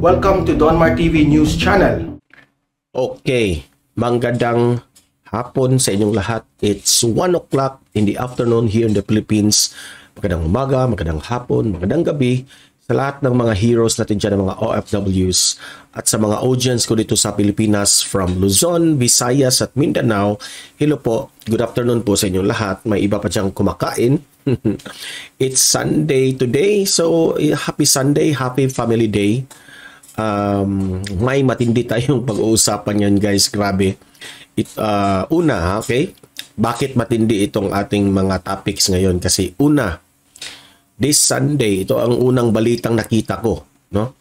Welcome to Donmar TV News Channel. Okay, magandang hapon sa inyong lahat. It's 1 o'clock in the afternoon here in the Philippines. Magandang umaga, magandang hapon, magandang gabi sa lahat ng mga heroes natin dyan, ng mga OFWs at sa mga audience ko dito sa Pilipinas from Luzon, Visayas at Mindanao. Hello po, good afternoon po sa inyong lahat. May iba pa diyang kumakain. It's Sunday today, so happy Sunday, happy family day. May matindi tayong pag-uusapan yan guys, grabe. Una, okay, bakit matindi itong ating mga topics ngayon? Kasi una, this Sunday, ito ang unang balitang nakita ko, no?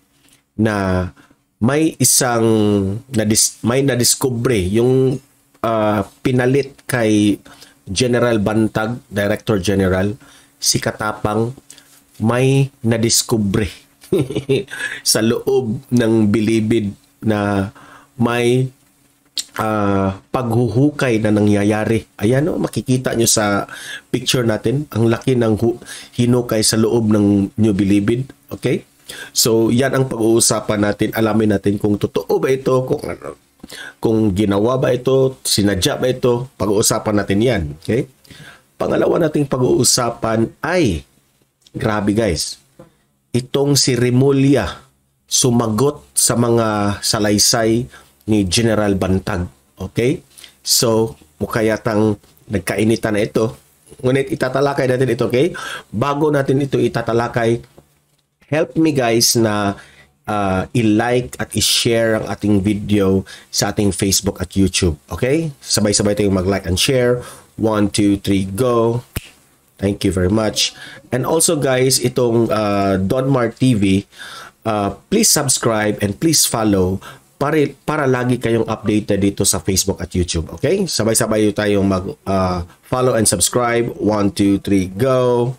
Na may isang may nadiskubre yung pinalit kay General Bantag, Director General, si Katapang, may nadiskubre sa loob ng bilibid na may paghuhukay na nangyayari. Ayan o, makikita nyo sa picture natin, ang laki ng hinukay sa loob ng New Bilibid. Okay? So, yan ang pag-uusapan natin. Alamin natin kung totoo ba ito, kung ginawa ba ito, sinadya ba ito. Pag-uusapan natin yan. Okay? Pangalawa nating pag-uusapan ay, grabe guys, itong si Remulla sumagot sa mga salaysay ni General Bantag. Okay? So, mukha yatang nagkainitan na ito. Ngunit itatalakay natin ito, okay? Bago natin ito itatalakay, help me guys na i-like at i-share ang ating video sa ating Facebook at YouTube. Okay? Sabay-sabay tayong mag-like and share. 1, 2, 3, go! Thank you very much. And also guys, itong Donmar TV, please subscribe and please follow para lagi kayong updated dito sa Facebook at YouTube. Okay? Sabay-sabay tayong mag-follow and subscribe. 1, 2, 3, go!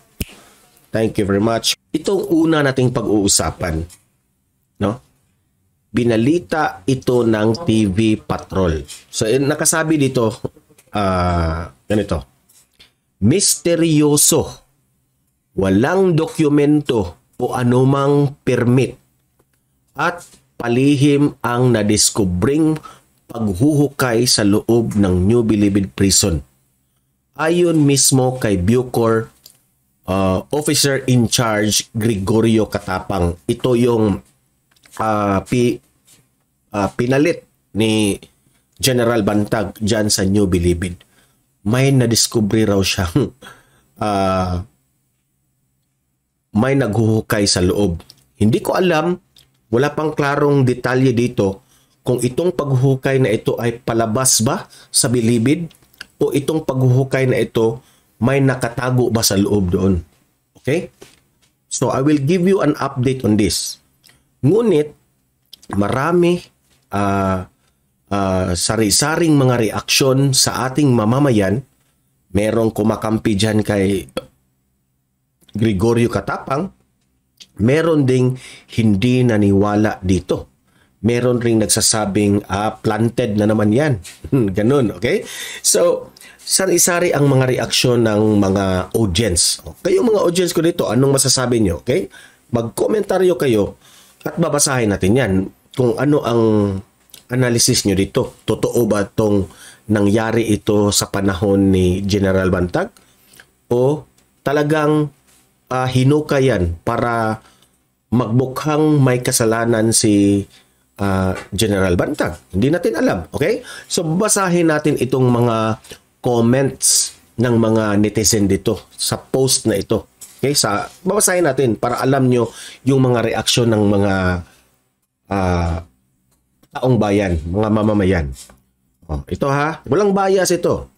Thank you very much. Itong una nating pag-uusapan, no? Binalita ito ng TV Patrol. So, nakasabi dito, ganito. Misteryoso, walang dokumento o anumang permit at palihim ang nadiskubring paghuhukay sa loob ng New Bilibid Prison. Ayon mismo kay Bucor Officer in Charge Gregorio Katapang, ito yung pinalit ni General Bantag dyan sa New Bilibid. May nadiskubre raw siyang may naghuhukay sa loob. Hindi ko alam, wala pang klarong detalye dito kung itong paghuhukay na ito ay palabas ba sa bilibid o itong paghuhukay na ito may nakatago ba sa loob doon. Okay? So, I will give you an update on this. Ngunit, marami sari-saring mga reaksyon sa ating mamamayan. Merong kumakampi dyan kay Gregorio Katapang. Meron ding hindi naniwala dito. Meron ring nagsasabing planted na naman yan. Ganun, okay? So, sari-sari ang mga reaksyon ng mga audience. Kayo mga audience ko dito, anong masasabi nyo? Okay? Mag-komentaryo kayo at babasahin natin yan kung ano ang analysis nyo dito. Totoo ba itong nangyari ito sa panahon ni General Bantag? O talagang hinukayan para magmukhang may kasalanan si General Bantag? Hindi natin alam. Okay? So, basahin natin itong mga comments ng mga netizen dito sa post na ito. Okay? Babasahin natin para alam nyo yung mga reaksyon ng mga taong bayan, mga mamamayan. Ito ha, walang bias ito.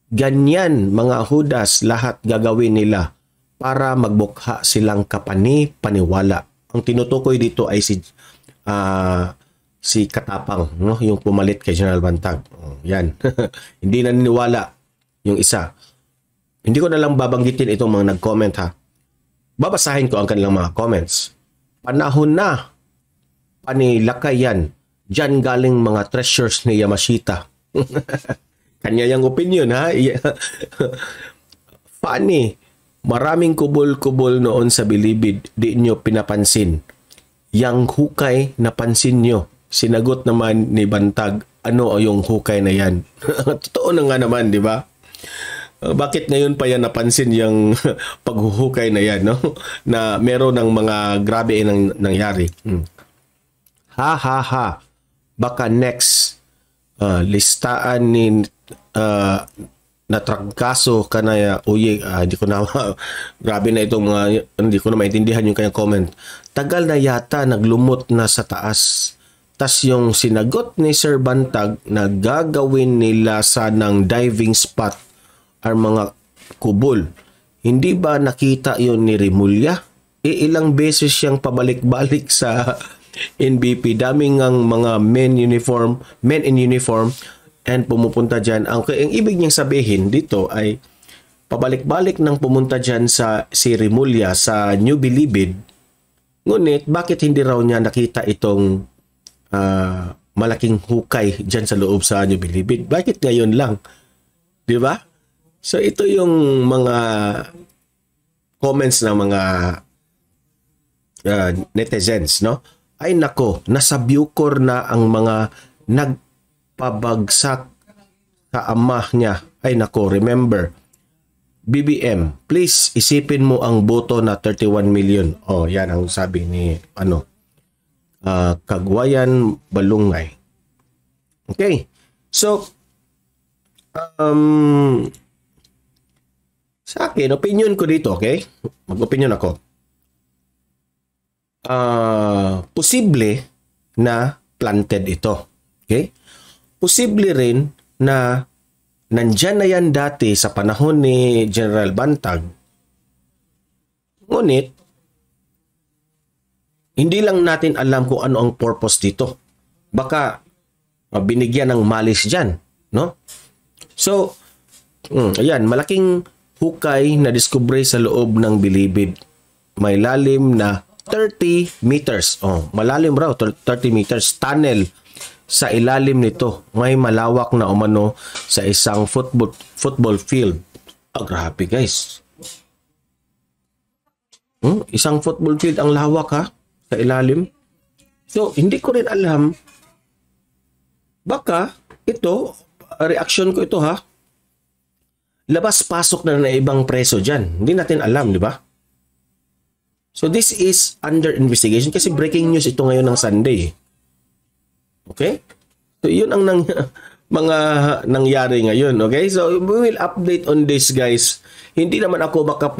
Ganyan mga Hudas lahat gagawin nila para magbukha silang kapani-paniwala. Ang tinutukoy dito ay si Katapang, no? Yung pumalit kay General Bantag. Yan. Hindi naniniwala yung isa. Hindi ko na lang babanggitin itong mga nag-comment ha. Babasahin ko ang kanilang mga comments. Panahon na panilakay yan. Diyan galing mga treasures ni Yamashita. Kanya yung opinion ha. Funny. Maraming kubol-kubol noon sa bilibid, di nyo pinapansin. yang hukay napansin nyo. Sinagot naman ni Bantag, ano yung hukay na yan? Totoo na nga naman, di ba? Bakit ngayon pa yan napansin yung paghuhukay na yan, no? Na meron ng mga grabe nang nangyari. Ha ha ha. Baka next listaan ni natrangkaso ka na uy, hindi ko na grabe na itong mga hindi ko na maintindihan yung kanyang comment. Tagal na yata naglumot na sa taas. Tas yung sinagot ni Sir Bantag na gagawin nila sanang diving spot ang mga kubol. Hindi ba nakita yon ni Rimulya? Ilang beses siyang pabalik-balik sa NBP. Daming ang mga men in uniform and pumupunta dyan. Ang ibig niyang sabihin dito ay pabalik-balik nang pumunta dyan si Rimulya sa New Bilibid. Ngunit bakit hindi raw niya nakita itong malaking hukay dyan sa loob sa New Bilibid? Bakit ngayon lang? Di ba? So ito yung mga comments ng mga netizens, no? Ay nako, nasa Bucor na ang mga nagpabagsak sa ama niya. Ay nako, remember, BBM, please isipin mo ang boto na 31 million. Oh, yan ang sabi ni Kagwayan Balungay. Okay. So sa akin, opinion ko dito, okay? Mag-opinion ako. Posible na planted ito. Okay? Posible rin na nandyan na yan dati sa panahon ni General Bantag. Ngunit, hindi lang natin alam kung ano ang purpose dito. Baka binigyan ng malis dyan. No? So, ayan, malaking hukay na diskubre sa loob ng Bilibid. May lalim na 30 meters. Oh, malalim raw, 30 meters. Tunnel sa ilalim nito. May malawak na umano sa isang football field. Grabe guys. Isang football field ang lawak ha, sa ilalim. So, hindi ko rin alam. Baka, ito, reaction ko ito ha, labas-pasok na ibang preso dyan. Hindi natin alam, di ba? So, this is under investigation kasi breaking news ito ngayon ng Sunday. Okay? So, yun ang mga nangyari ngayon. Okay? So, we will update on this, guys. Hindi naman ako baka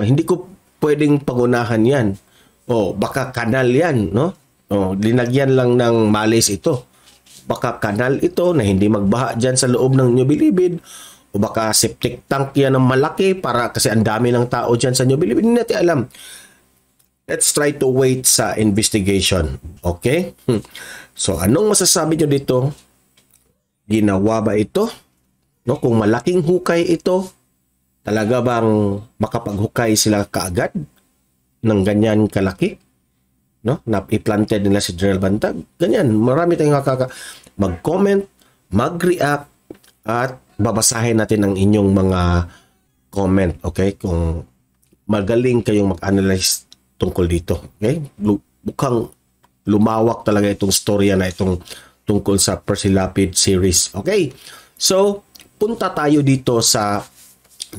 hindi ko pwedeng pagunahan yan. Baka kanal yan, no? Linagyan lang ng malis ito. Baka kanal ito na hindi magbaha dyan sa loob ng New Bilibid. O baka septic tank yan ng malaki para kasi ang dami ng tao dyan sa New Bilibid. Hindi natin alam. Let's try to wait sa investigation. Okay? So, anong masasabi nyo dito? Ginawa ba ito? No? Kung malaking hukay ito, talaga bang makapaghukay sila kaagad ng ganyan kalaki? No? Na i-planted nila si General Bantag? Ganyan. Marami tayong mag-comment, mag-react, at babasahin natin ang inyong mga comment, okay? Kung magaling kayong mag-analyze tungkol dito, okay? Mukhang lumawak talaga itong storya na itong tungkol sa Percy Lapid series, okay? So, punta tayo dito sa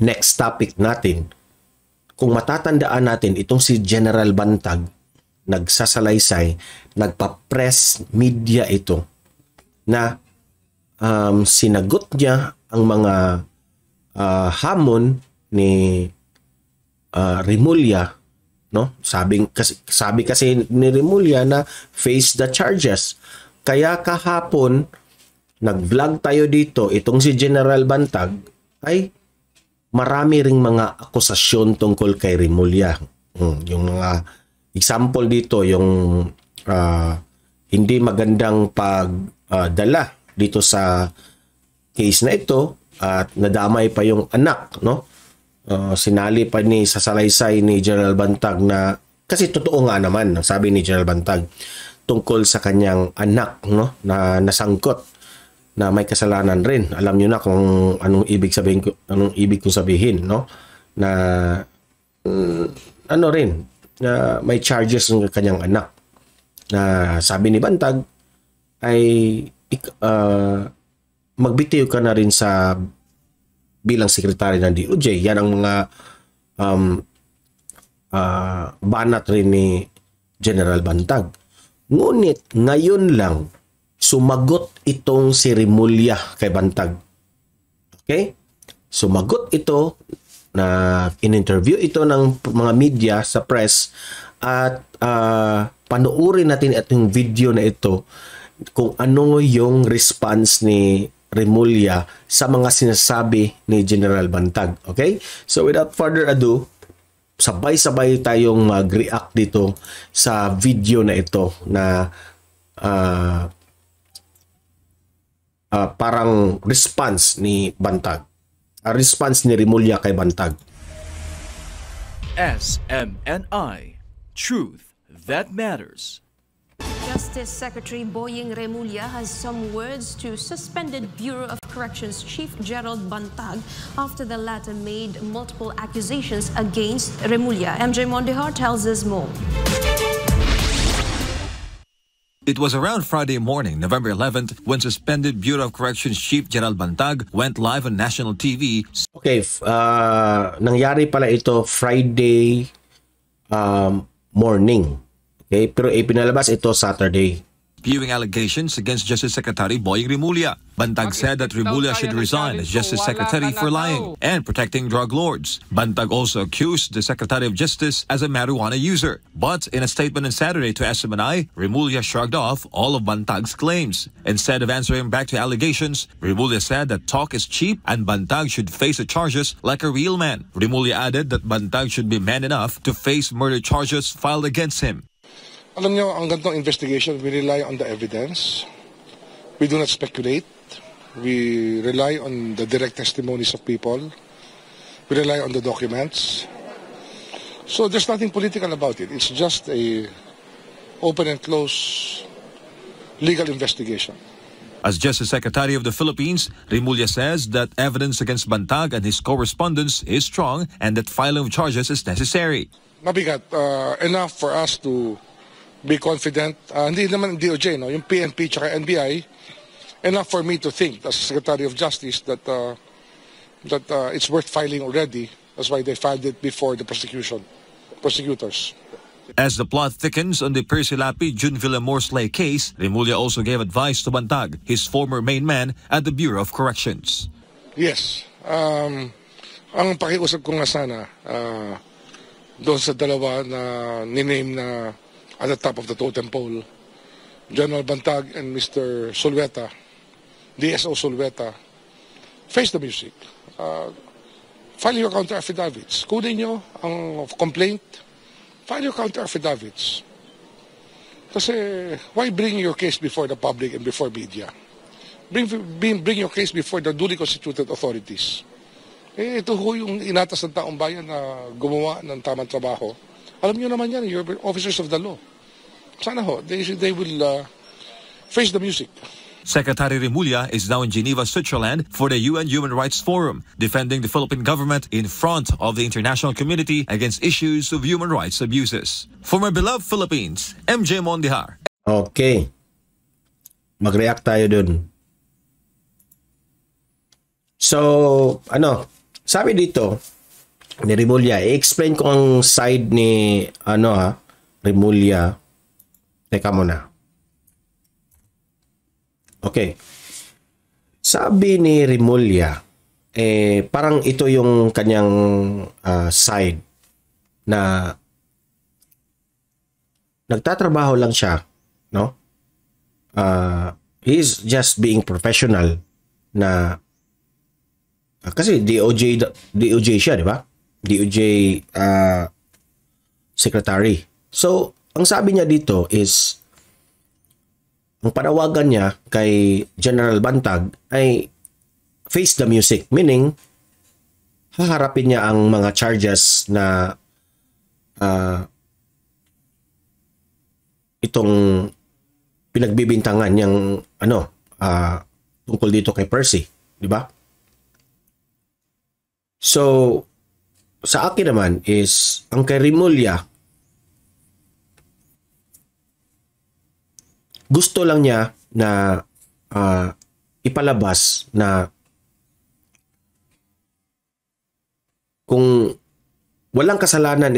next topic natin. Kung matatandaan natin, itong si General Bantag, nagsasalaysay, nagpa-press media ito, na sinagot niya ang mga hamon ni Rimulya, no? Sabi kasi ni Rimulya na face the charges. Kaya kahapon nag-vlog tayo dito, itong si General Bantag ay marami ring mga akusasyon tungkol kay Rimulya. Yung mga example dito, yung hindi magandang pagdala dito sa case na ito at nadamay pa yung anak, no? Sinali pa sa salaysay ni General Bantag na kasi totoo nga naman, sabi ni General Bantag tungkol sa kanyang anak, no, na nasangkot na may kasalanan rin. Alam niyo na kung anong ibig kong sabihin, no? Na ano rin, na may charges ng kanyang anak. Na sabi ni Bantag ay magbitiw ka na rin sa bilang sekretary ng DOJ. Yan ang mga banat rin ni General Bantag. Ngunit ngayon lang sumagot itong si Remulla kay Bantag. Okay? Sumagot ito na in-interview ito ng mga media sa press at panoorin natin itong video na ito kung ano yung response ni Remulla sa mga sinasabi ni General Bantag. Okay? So without further ado, sabay-sabay tayong mag-react dito sa video na ito na parang response ni Bantag. Response ni Remulla kay Bantag. SMNI. Truth that matters. Justice Secretary Boying Remulla has some words to suspended Bureau of Corrections Chief Gerald Bantag after the latter made multiple accusations against Remulla. MJ Mondihar tells us more. It was around Friday morning, November 11th, when suspended Bureau of Corrections Chief Gerald Bantag went live on national TV. Okay, nangyari pala ito Friday morning. Okay, pero ipinalabas ito Saturday. Spewing allegations against Justice Secretary Boying Remulla. Bantag said that Remulla should resign as Justice Secretary for lying and protecting drug lords. Bantag also accused the Secretary of Justice as a marijuana user. But in a statement on Saturday to SMNI, Remulla shrugged off all of Bantag's claims. Instead of answering back to allegations, Remulla said that talk is cheap and Bantag should face the charges like a real man. Remulla added that Bantag should be man enough to face murder charges filed against him. Alam niyo, ang ganitong investigation, we rely on the evidence. We do not speculate. We rely on the direct testimonies of people. We rely on the documents. So there's nothing political about it. It's just a open and close legal investigation. As Justice Secretary of the Philippines, Remulla says that evidence against Bantag and his correspondence is strong and that filing of charges is necessary. Mabigat, enough for us to be confident, hindi naman DOJ, no? Yung PNP tsaka NBI, enough for me to think as Secretary of Justice that it's worth filing already. That's why they filed it before the prosecutors. As the plot thickens on the Percy Lapi June Villamor-Slay case, Remulla also gave advice to Bantag, his former main man at the Bureau of Corrections. Yes. Ang pakiusap ko nga sana, doon sa dalawa na niname na at the top of the totem pole, General Bantag and Mr. Solveta, DSO Solveta, face the music. File your counter affidavits. Kunin nyo ang complaint, file your counter affidavits. Kasi why bring your case before the public and before media? Bring your case before the duly constituted authorities. Ito ho yung inatas ng taong bayan na gumawa ng tamang trabaho. Alam nyo naman yan, you're officers of the law. Sana ho, they will face the music. Secretary Remulla is now in Geneva, Switzerland for the UN Human Rights Forum, defending the Philippine government in front of the international community against issues of human rights abuses. For my beloved Philippines, MJ Mondihar. Okay. Mag-react tayo dun. So, sabi dito ni Remulla, i-explain ko ang side ni Remulla. Teka muna. Okay. Sabi ni Remulla, parang ito yung kanyang side na nagtatrabaho lang siya, no? He's just being professional na kasi DOJ siya, di ba? DOJ secretary. So, ang sabi niya dito is ang panawagan niya kay General Bantag ay face the music, meaning haharapin niya ang mga charges na itong pinagbibintangan niyang tungkol dito kay Percy, di ba? So, sa akin naman is ang kay Remulla gusto lang niya na ipalabas na kung walang kasalanan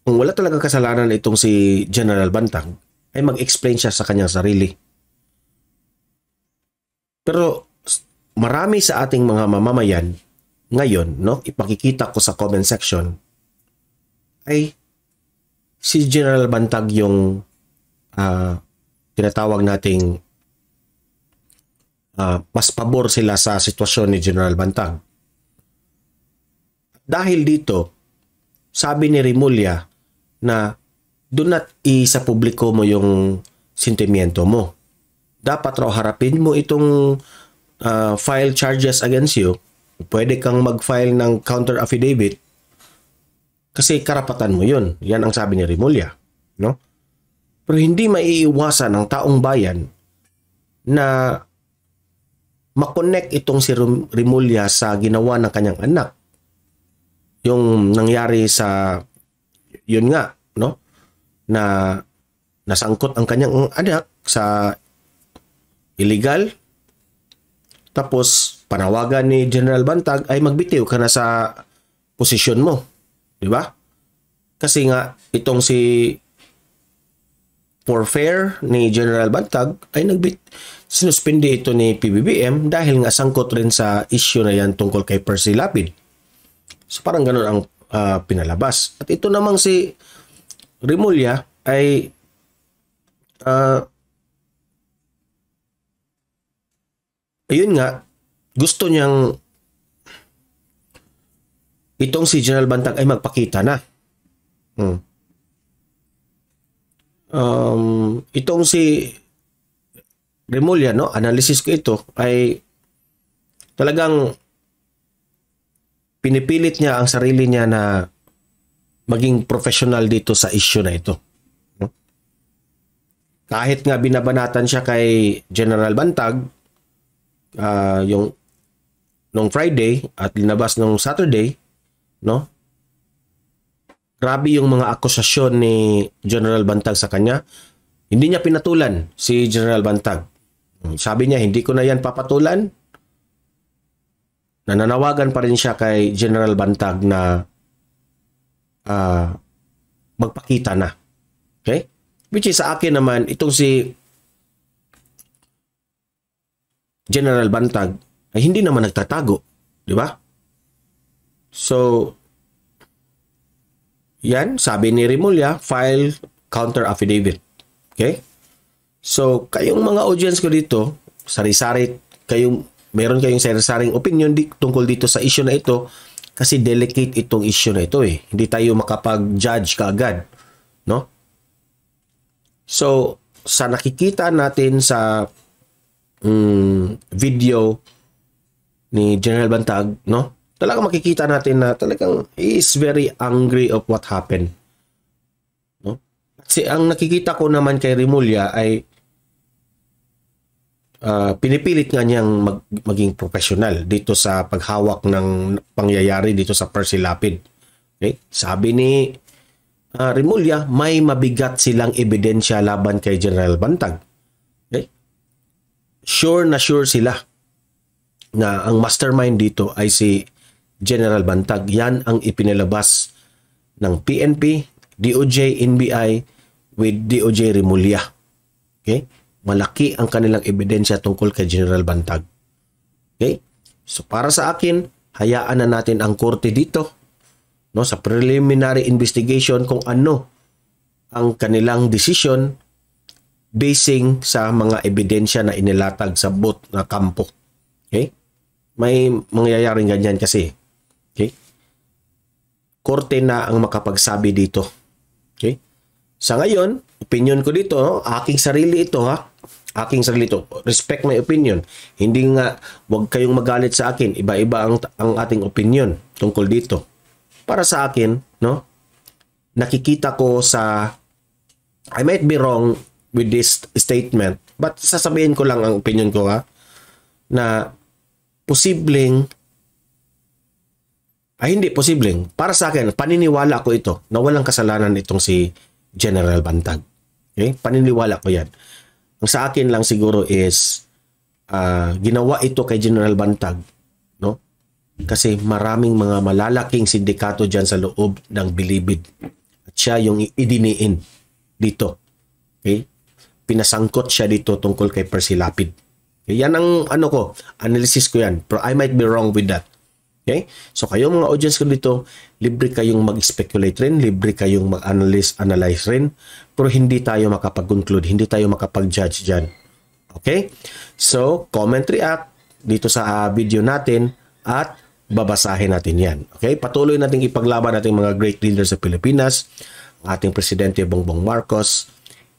kung wala talagang kasalanan itong si General Bantag, ay mag-explain siya sa kanyang sarili. Pero marami sa ating mga mamamayan ngayon, no, ipakikita ko sa comment section, ay si General Bantag yung tinatawag nating mas pabor sila sa sitwasyon ni General Bantag. Dahil dito, sabi ni Remulla na do not sa publiko mo yung sentimiento mo. Dapat raw harapin mo itong file charges against you. Pwede kang mag-file ng counter affidavit kasi karapatan mo yun. Yan ang sabi ni Remulla, no? Pero hindi maiiwasan ng taong bayan na makonect itong si Remulla sa ginawa ng kanyang anak. Yung nangyari sa yun nga, no? Na nasangkot ang kanyang anak sa illegal. Tapos panawagan ni General Bantag ay magbitiw ka na sa posisyon mo, di ba? Kasi nga itong si for fair ni General Bantag ay sinuspindi ito ni PBBM dahil nga sangkot rin sa issue na yan tungkol kay Percy Lapid. So parang ganun ang pinalabas. At ito namang si Remulla ay ayun nga, gusto niyang itong si General Bantag ay magpakita na. Itong si Remulla, no, analysis ko ito, ay talagang pinipilit niya ang sarili niya na maging professional dito sa issue na ito. Kahit nga binabanatan siya kay General Bantag yung nung Friday at linabas nung Saturday, no? Grabe yung mga akusasyon ni General Bantag sa kanya. Hindi niya pinatulan si General Bantag. Sabi niya, hindi ko na yan papatulan. Nananawagan pa rin siya kay General Bantag na magpakita na. Okay? Which is sa akin naman, itong si General Bantag ay hindi naman nagtatago. Di ba? So, yan, sabi ni Remulla, file counter affidavit. Okay? So, kayong mga audience ko dito, sari-sari, meron kayong sari-saring opinion tungkol dito sa issue na ito kasi delicate itong issue na ito eh. Hindi tayo makapag-judge kaagad. No? So, sa nakikita natin sa video ni General Bantag, no? Talagang makikita natin na talagang he is very angry of what happened. No? Kasi ang nakikita ko naman kay Remulla ay pinipilit nga niyang maging professional dito sa paghawak ng pangyayari dito sa Percy Lapid. Okay? Sabi ni Remulla, may mabigat silang ebidensya laban kay General Bantag. Okay? Sure na sure sila na ang mastermind dito ay si General Bantag. Yan ang ipinalabas ng PNP, DOJ, NBI with DOJ Remulla. Okay? Malaki ang kanilang ebidensya tungkol kay General Bantag. Okay? So para sa akin, hayaan na natin ang korte dito, no, sa preliminary investigation kung ano ang kanilang decision basing sa mga ebidensya na inilatag sa both na kampo. Okay? May mangyayaring ganyan kasi. Okay? Korte na ang makapagsabi dito. Okay? Sa ngayon, opinion ko dito, no? Aking sarili ito, ha? Aking sarili ito. Respect my opinion. Hindi nga, wag kayong magalit sa akin. Iba-iba ang ating opinion tungkol dito. Para sa akin, no? Nakikita ko sa, I might be wrong with this statement, but sasabihin ko lang ang opinion ko, ha? Na posibleng, hindi posibleng. Para sa akin, paniniwala ko ito na walang kasalanan itong si General Bantag. Okay? Paniniwala ko yan. Ang sa akin lang siguro is ginawa ito kay General Bantag, no? Kasi maraming mga malalaking sindikato dyan sa loob ng Bilibid. At siya yung idiniin dito. Okay? Pinasangkot siya dito tungkol kay Percy Lapid. Okay? Yan ang analysis ko yan. Pero I might be wrong with that. Okay? So kayo mga audience ko dito, libre kayong mag-speculate rin, libre kayong mag-analyze rin, pero hindi tayo makapag-conclude, hindi tayo makapag-judge dyan. Okay? So, comment, react dito sa video natin at babasahin natin yan. Okay? Patuloy natin ipaglaban natin mga great leaders sa Pilipinas, ang ating Presidente Bongbong Marcos,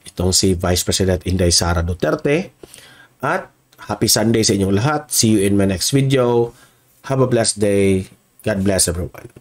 itong si Vice President Inday Sara Duterte, at happy Sunday sa inyong lahat. See you in my next video. Have a blessed day. God bless everyone.